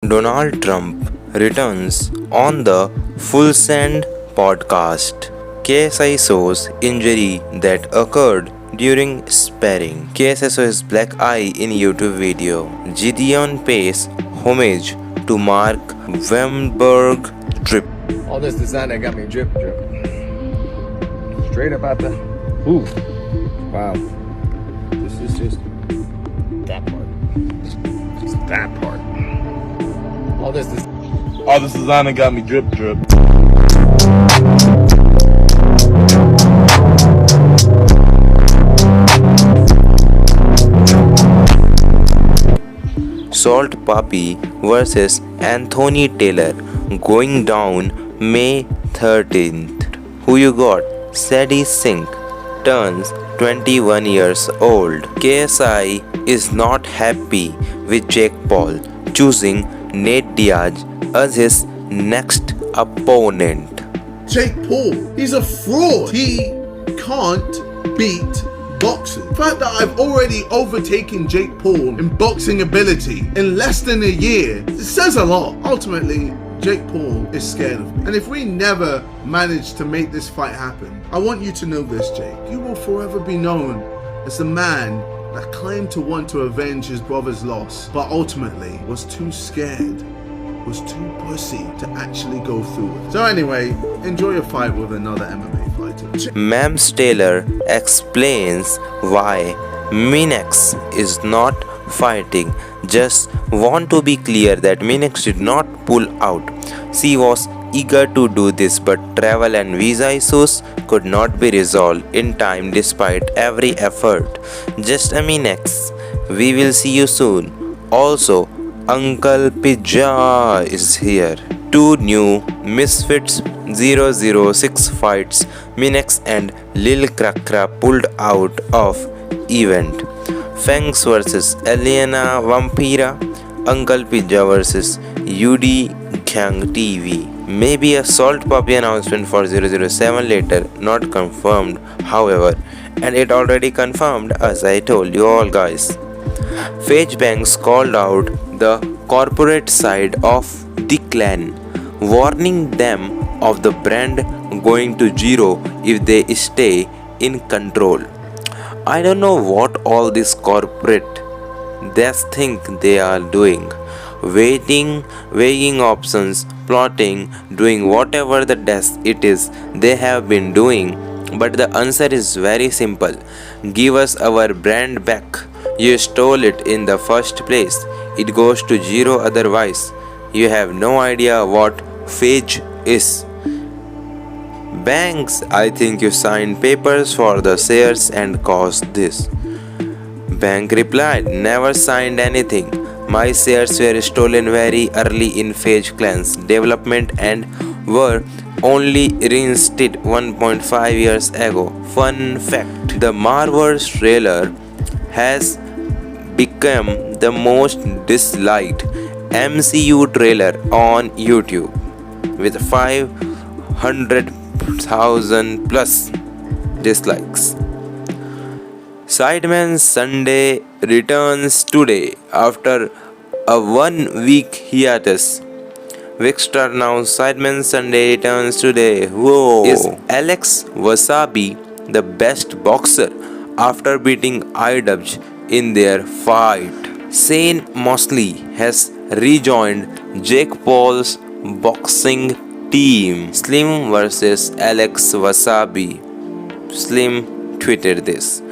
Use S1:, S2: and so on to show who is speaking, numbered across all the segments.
S1: Donald Trump returns on the Full Send podcast. KSI shows injury that occurred during sparring. KSI shows black eye in YouTube video. Jidion pays homage to Mark Wemberg drip.
S2: All this designer got me drip. Straight up out the. Ooh. Wow. This is just that part. Just that part. All this
S3: designer got me drip.
S1: Salt Papi versus Anthony Taylor going down May 13th. Who you got? Sadie Sink turns 21 years old. KSI is not happy with Jake Paul choosing Nate Diaz as his next opponent.
S4: Jake Paul, he's a fraud. He can't beat boxing. The fact that I've already overtaken Jake Paul in boxing ability in less than a year, it says a lot. Ultimately, Jake Paul is scared of me. And if we never manage to make this fight happen, I want you to know this, Jake. You will forever be known as the man that claimed to want to avenge his brother's loss, but ultimately was too scared, was too pussy to actually go through it. So anyway, enjoy your fight with another MMA fighter.
S1: Mams Taylor explains why Minex is not fighting. Just want to be clear that Minex did not pull out. She was eager to do this, but travel and visa issues could not be resolved in time despite every effort. Just a Minex. We will see you soon. Also, Uncle Pizza is here. Two new MisFits 006 fights. Minex and Lil Krakra pulled out of event. Fangs vs Eliana Vampira. Uncle Pizza vs UD Gang TV. Maybe a Salt Puppy announcement for 007 later, not confirmed however, and it already confirmed as I told you all guys. Phage Banks called out the corporate side of the clan, warning them of the brand going to zero if they stay in control. I don't know what all this corporate this think they are doing. Weighing options, plotting, doing whatever the desk it is they have been doing. But the answer is very simple. Give us our brand back. You stole it in the first place. It goes to zero otherwise. You have no idea what Phage is. Banks, I think you signed papers for the shares and caused this. Bank replied, never signed anything. My shares were stolen very early in Phage Clan's development and were only reinstated 1.5 years ago. Fun fact, the Marvel's trailer has become the most disliked MCU trailer on YouTube with 500,000 plus dislikes. Sideman Sunday returns today after a 1 week hiatus. Vicstar now Sideman Sunday returns today. Whoa! Is Alex Wasabi the best boxer after beating IWJ in their fight? Shane Mosley has rejoined Jake Paul's boxing team. Slim vs Alex Wasabi. Slim tweeted this.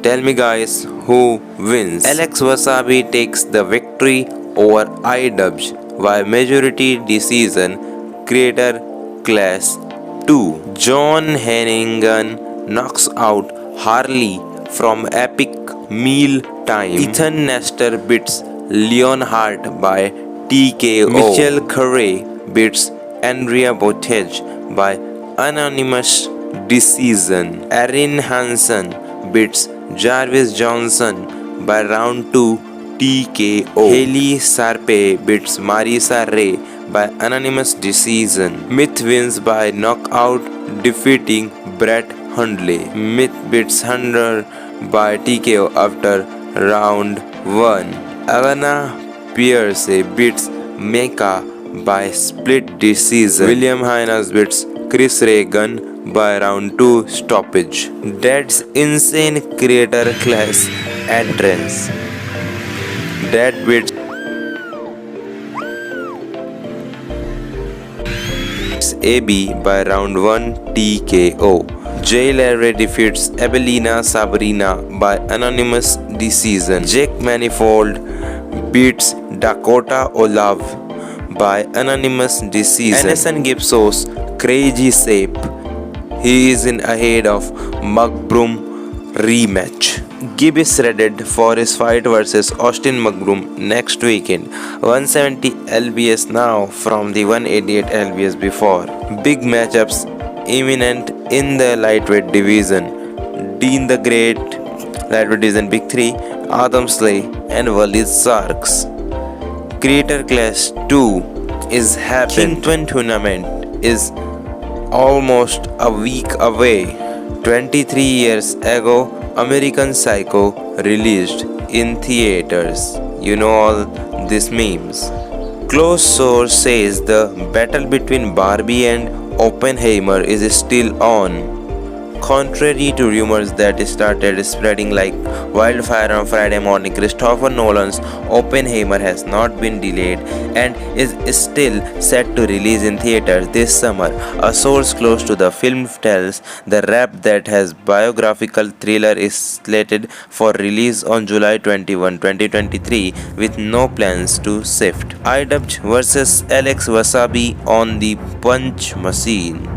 S1: Tell me guys, who wins? Alex Wasabi takes the victory over IWJ by majority decision. Creator Class 2. John Hennigan knocks out Harley from Epic Meal Time. Ethan Nestor beats Leonhardt by TKO. Michelle Curry beats Andrea Bottage by unanimous decision. Erin Hansen beats Jarvis Johnson by round 2 TKO. Haley Sarpe beats Marisa Ray by unanimous decision. Myth wins by knockout defeating Brett Hundley. Myth beats Hunter by TKO after round 1. Alana Pierce beats Mecca by split decision. William Hines beats Chris Reagan by round 2 stoppage. That's insane creator class entrance. That beats AB by round 1 TKO. Jay Larry defeats Abelina Sabrina by unanimous decision. Jake Manifold beats Dakota Olav by unanimous decision. Anderson Gibson's crazy shape. He is in ahead of McBroom rematch. Gibb is shredded for his fight versus Austin McBroom next weekend. 170 lbs now from the 188 lbs before. Big matchups imminent in the lightweight division. Dean the Great, lightweight division Big 3, Adam Slay and Walid Sarks. Creator Class 2 is happening. King Twin tournament is almost a week away. 23 years ago, American Psycho released in theaters. You know all these memes. Close source says the battle between Barbie and Oppenheimer is still on. Contrary to rumors that started spreading like wildfire on Friday morning, Christopher Nolan's Oppenheimer has not been delayed and is still set to release in theaters this summer. A source close to the film tells the Wrap that his biographical thriller is slated for release on July 21, 2023 with no plans to shift. IDubbbz vs Alex Wasabi on the Punch Machine.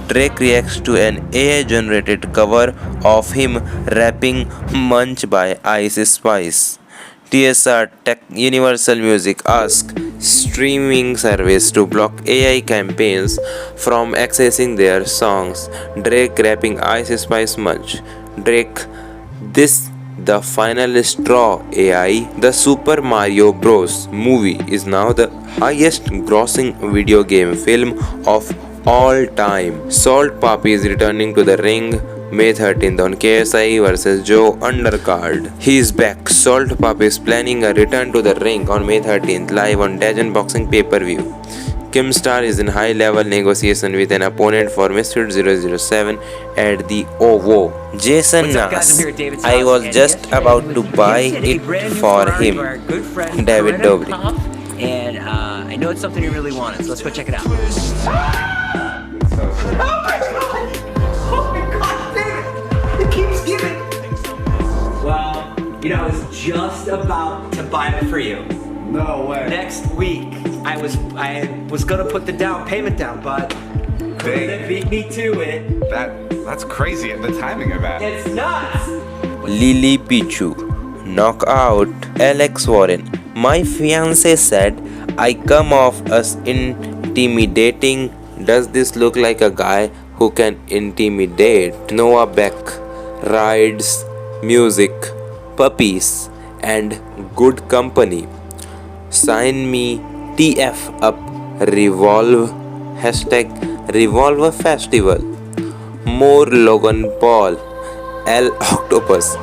S1: Drake reacts to an AI-generated cover of him rapping Munch by Ice Spice. TSR Tech Universal Music asks streaming service to block AI campaigns from accessing their songs. Drake rapping Ice Spice Munch. Drake, this the final straw AI. The Super Mario Bros. Movie is now the highest grossing video game film of all time. Salt Papi is returning to the ring May 13th on KSI vs Joe Undercard. He is back. Salt Papi is planning a return to the ring on May 13th live on Dagen Boxing pay-per-view. Kim Star is in high-level negotiation with an opponent for MisFits 007 at the OVO. Jason Nas, I was just about to buy it for him. David Dobrik.
S5: And I know it's something you really wanted, so let's go check it out.
S6: Oh my god! Oh my god, David! It keeps giving!
S5: Well, you know, I was just about to buy it for you.
S6: No way.
S5: Next week, I was gonna put the down payment down, but couldn't beat me to it.
S6: That's crazy, the timing of that.
S5: It's nuts!
S1: Lily Pichu, knockout Alex Warren. My fiance said I come off as intimidating. Does this look like a guy who can intimidate? Noah Beck rides music, puppies, and good company. Sign me TF up. Revolve. Hashtag Revolver Festival. More Logan Paul. L Octopus.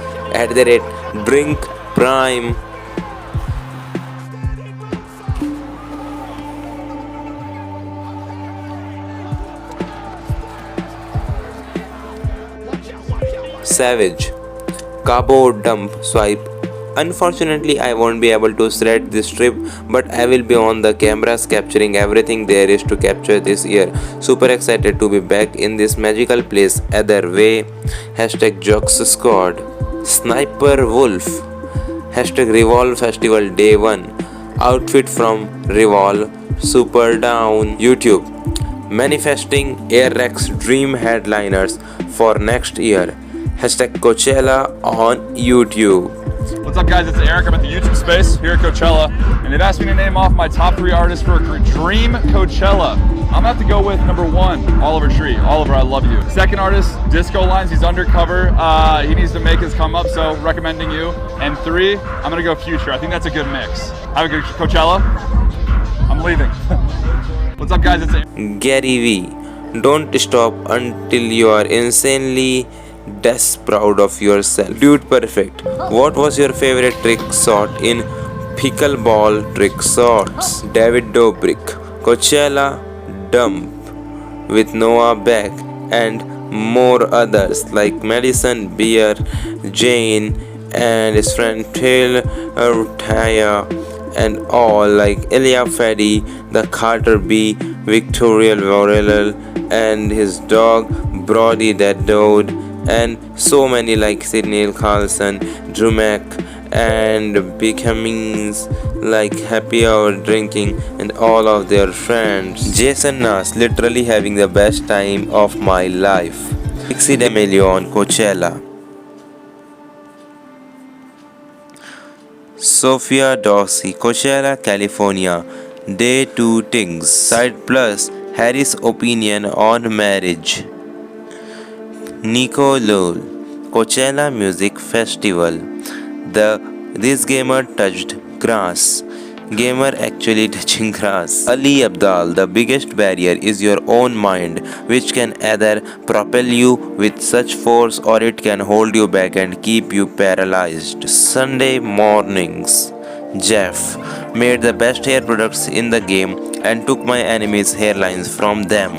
S1: @Drink Prime. Savage. Cabo Dump Swipe. Unfortunately, I won't be able to shred this trip, but I will be on the cameras capturing everything there is to capture this year. Super excited to be back in this magical place. Either way. Hashtag Jocks Squad. Sniper Wolf. Hashtag Revolve Festival Day 1. Outfit from Revolve. Super Down. YouTube. Manifesting Airrex Dream Headliners for next year. Hashtag Coachella on YouTube.
S7: What's up guys, it's Eric. I'm at the YouTube space here at Coachella, and they've asked me to name off my top 3 artists for Dream Coachella. I'm gonna have to go with number 1, Oliver Tree. Oliver, I love you. Second artist, Disco Lines, he's undercover. He needs to make his come up, so recommending you. And 3, I'm gonna go Future. I think that's a good mix. Have a good Coachella. I'm leaving. What's up, guys? It's
S1: Gary V. Don't stop until you are insanely proud of yourself. Dude, perfect. What was your favorite trick shot in pickleball trick shots? David Dobrik. Coachella Dump with Noah Beck and more others like Madison Beer, Jane and his friend Taylor Taya and all like Ilya Fedi, the Carter B, Victoria Vorel and his dog Brody that dude and so many like Sidney Carlson, Drumack and becomings like happy hour drinking and all of their friends. Jason Nas literally having the best time of my life. Dixie D'Amelio on Coachella. Sophia Dorsey, Coachella, California. Day 2 Things. Side Plus, Harry's opinion on marriage. Nico Lowell, Coachella Music Festival. This gamer touched grass. Gamer actually touching grass. Ali Abdal, the biggest barrier is your own mind, which can either propel you with such force or it can hold you back and keep you paralyzed. Sunday mornings. Jeff made the best hair products in the game and took my enemies' hairlines from them.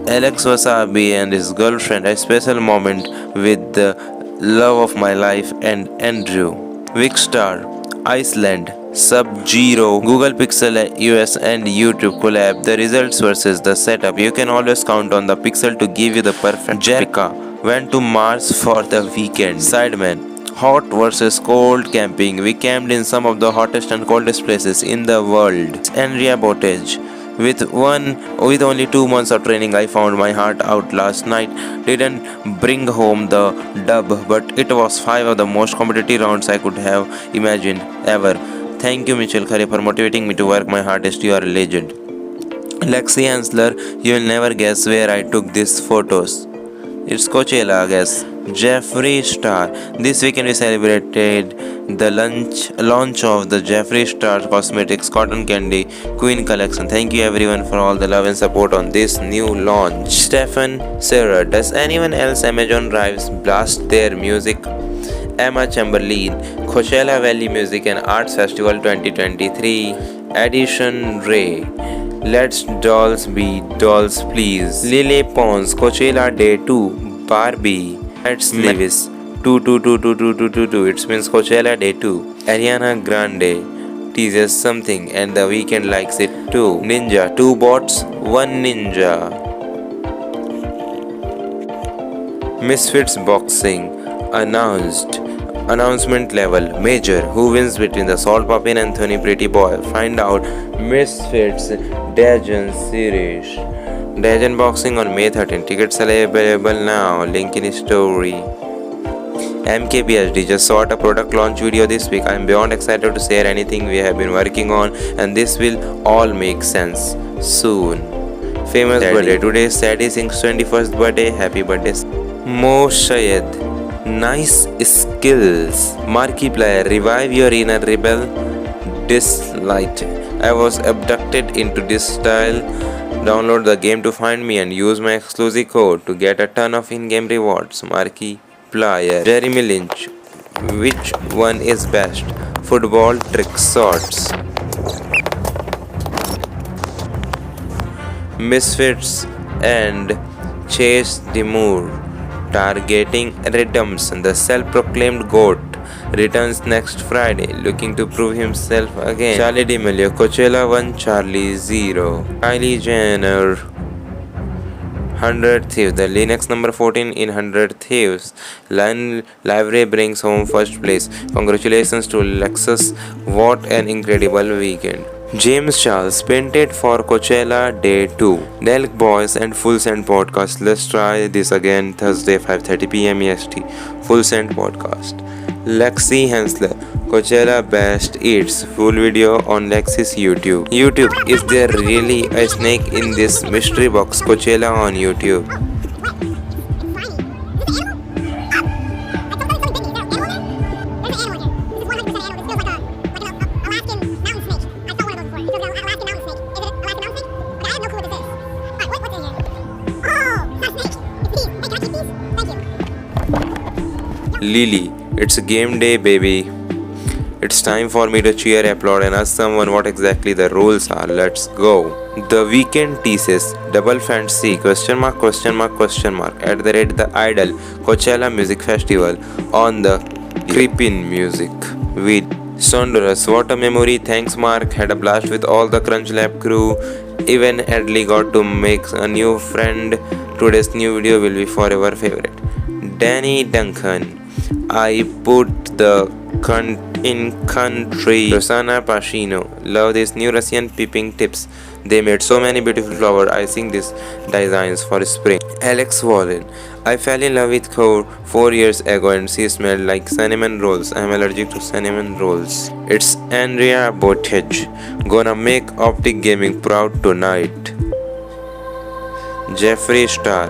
S1: Alex Wasabi and his girlfriend, a special moment with the love of my life and Andrew. Vicstar, Iceland, Sub-Zero, Google Pixel US and YouTube collab. The results versus the setup. You can always count on the Pixel to give you the perfect. Jerica went to Mars for the weekend. Sideman, hot versus cold camping. We camped in some of the hottest and coldest places in the world. Andrea Bottage. With only 2 months of training, I found my heart out last night. Didn't bring home the dub, but it was 5 of the most competitive rounds I could have imagined ever. Thank you, Mitchell Khare, for motivating me to work my hardest. You are a legend. Lexi Hansler, you will never guess where I took these photos. It's Coachella, I guess. Jeffree Star. This weekend we celebrated the launch of the Jeffree Star Cosmetics Cotton Candy Queen collection. Thank you everyone for all the love and support on this new launch. Stephen Sarah. Does anyone else Amazon Drives blast their music? Emma Chamberlain. Coachella Valley Music and Arts Festival 2023 Edition Ray. Let's dolls be dolls please. Lily Pons. Coachella Day 2 Barbie. It's Lewis 2222222. It means Coachella Day 2. Ariana Grande teases something and the weekend likes it too. Ninja 2 bots 1 ninja. MisFits boxing announcement level major. Who wins between the Salt Puppy and Anthony Pretty Boy? Find out. MisFits Dajan series. Dajan boxing on May 13. Tickets are available now. Link in story. MKBHD just shot a product launch video this week. I am beyond excited to share anything we have been working on, and this will all make sense soon. Famous birthday. Today is Sadie Singh's 21st birthday. Happy birthday. Mo Shayed. Nice skills. Markiplier. Revive your inner rebel. Dislight. I was abducted into this style. Download the game to find me and use my exclusive code to get a ton of in-game rewards. Markiplier. Jeremy Lynch. Which one is best? Football trick shots. MisFits and Chase Demure. Targeting Redemption. The self-proclaimed GOAT returns next Friday, looking to prove himself again. Charlie D'Amelio. Coachella 1 Charlie 0. Kylie Jenner. 100 Thieves. The Linux number 14 in 100 Thieves. Library brings home first place. Congratulations to Lexus. What an incredible weekend. James Charles painted for Coachella Day 2. Delk Boys and Full Send Podcast. Let's try this again Thursday 5:30 p.m. EST. Full Send Podcast. Lexi Hansler. Coachella Best Eats. Full video on Lexi's YouTube. Is there really a snake in this mystery box? Coachella on YouTube. Lily, it's game day, baby. It's time for me to cheer, applaud, and ask someone what exactly the rules are. Let's go. The weekend teases, double fantasy, question mark, question mark, question mark, at the rate the Idol, Coachella Music Festival, on the Creepin Music. With Sonderous, what a memory, thanks Mark, had a blast with all the Crunch Lab crew. Even Adley got to make a new friend. Today's new video will be forever favorite. Danny Duncan, I put the cunt in country. Rosanna Pashino, love these new Russian peeping tips. They made so many beautiful flower. I think these designs for spring. Alex Wallen, I fell in love with her 4 years ago and she smelled like cinnamon rolls. I am allergic to cinnamon rolls. It's Andrea Bottage, gonna make Optic Gaming proud tonight. Jeffrey Star,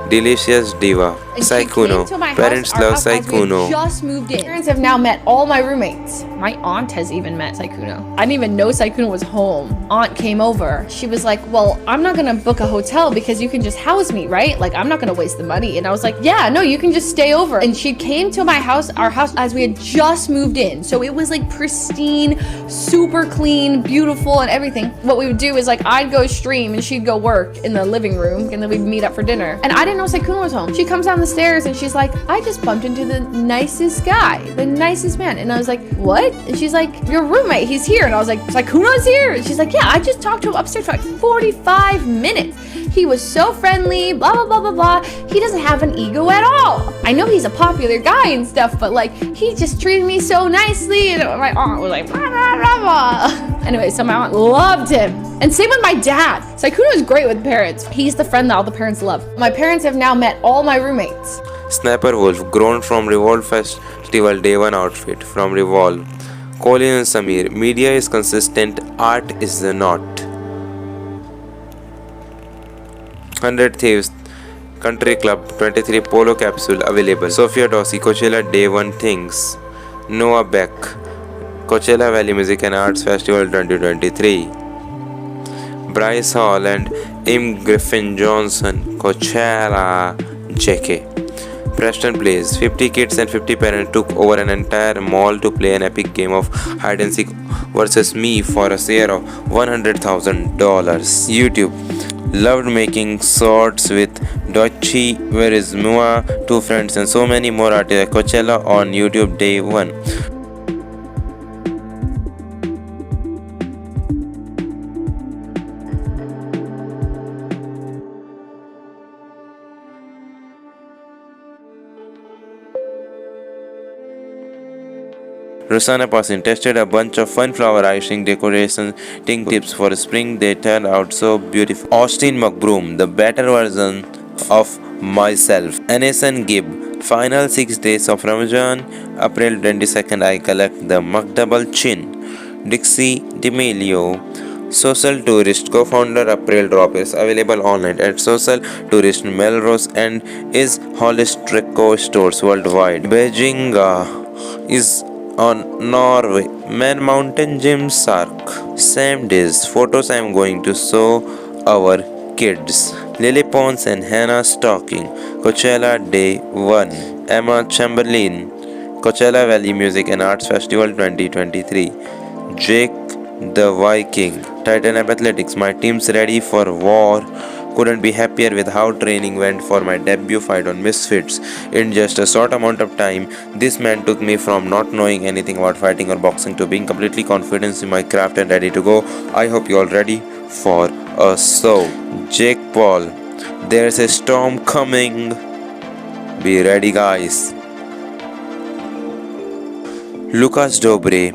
S1: delicious diva. Saikuno, parents love Saikuno.
S8: Just moved in. Parents have now met all my roommates. My aunt has even met Saikuno. I didn't even know Saikuno was home. Aunt came over. She was like, well, I'm not gonna book a hotel because you can just house me, right? Like, I'm not gonna waste the money. And I was like, yeah, no, you can just stay over. And she came to my house, our house, as we had just moved in. So it was like pristine, super clean, beautiful, and everything. What we would do is like, I'd go stream and she'd go work in the living room, and then we'd meet up for dinner. And I didn't know Saikuno was home. She comes down the stairs and she's like, I just bumped into the nicest guy, the nicest man. And I was like, what? And she's like, your roommate, he's here. And I was like, Saikuno's here? And she's like, yeah, I just talked to him upstairs for like 45 minutes. He was so friendly, blah, blah, blah, blah, blah. He doesn't have an ego at all. I know he's a popular guy and stuff, but like, he just treated me so nicely. And my aunt was like, blah, blah, blah, blah. Anyway, so my aunt loved him. And same with my dad. Saikuno is great with parents. He's the friend that all the parents love. My parents have now met all my roommates.
S1: Snapper Wolf, grown from Revolve Festival Day 1 outfit from Revolve. Colin and Samir, media is consistent, art is the not. 100 Thieves, Country Club 23 Polo Capsule available. Sophia Dossi, Coachella Day 1 Things. Noah Beck, Coachella Valley Music and Arts Festival 2023. Bryce Hall and Im Griffin Johnson, Coachella JK. Preston Plays, 50 kids and 50 parents took over an entire mall to play an epic game of hide and seek versus me for a share of $100,000. YouTube, loved making shorts with Dochi, Where is Mua, two friends and so many more artists at Coachella on YouTube Day 1. Rosanna Passin tested a bunch of fun flower icing decoration tips for spring. They turned out so beautiful. Austin McBroom, the better version of myself. Anesan Gibb, final 6 days of Ramadan. April 22nd, I collect the McDouble Chin. Dixie D'Amelio, Social Tourist co-founder. April drop is available online at Social Tourist Melrose and is holistic stores worldwide. Beijing is on Norway. Man Mountain Gym Shark. Same days. Photos I am going to show our kids. Lily Pons and Hannah Stocking. Coachella Day 1. Emma Chamberlain. Coachella Valley Music and Arts Festival 2023. Jake the Viking. Titan Up Athletics. My team's ready for war. Couldn't be happier with how training went for my debut fight on MisFits. In just a short amount of time, this man took me from not knowing anything about fighting or boxing to being completely confident in my craft and ready to go. I hope you're all ready for a show. Jake Paul, there's a storm coming. Be ready, guys. Lucas Dobre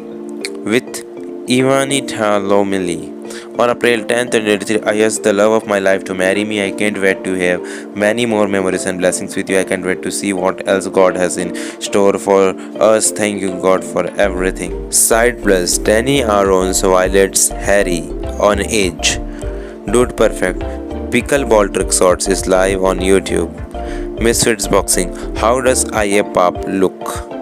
S1: with Ivani Talomili. On April 10th, 2023, I asked the love of my life to marry me. I can't wait to have many more memories and blessings with you. I can't wait to see what else God has in store for us. Thank you, God, for everything. Side plus Danny Aaron's Violet's Harry on Edge. Dude Perfect. Pickleball Trick Shots is live on YouTube. MisFits Boxing. How does IA Pop look?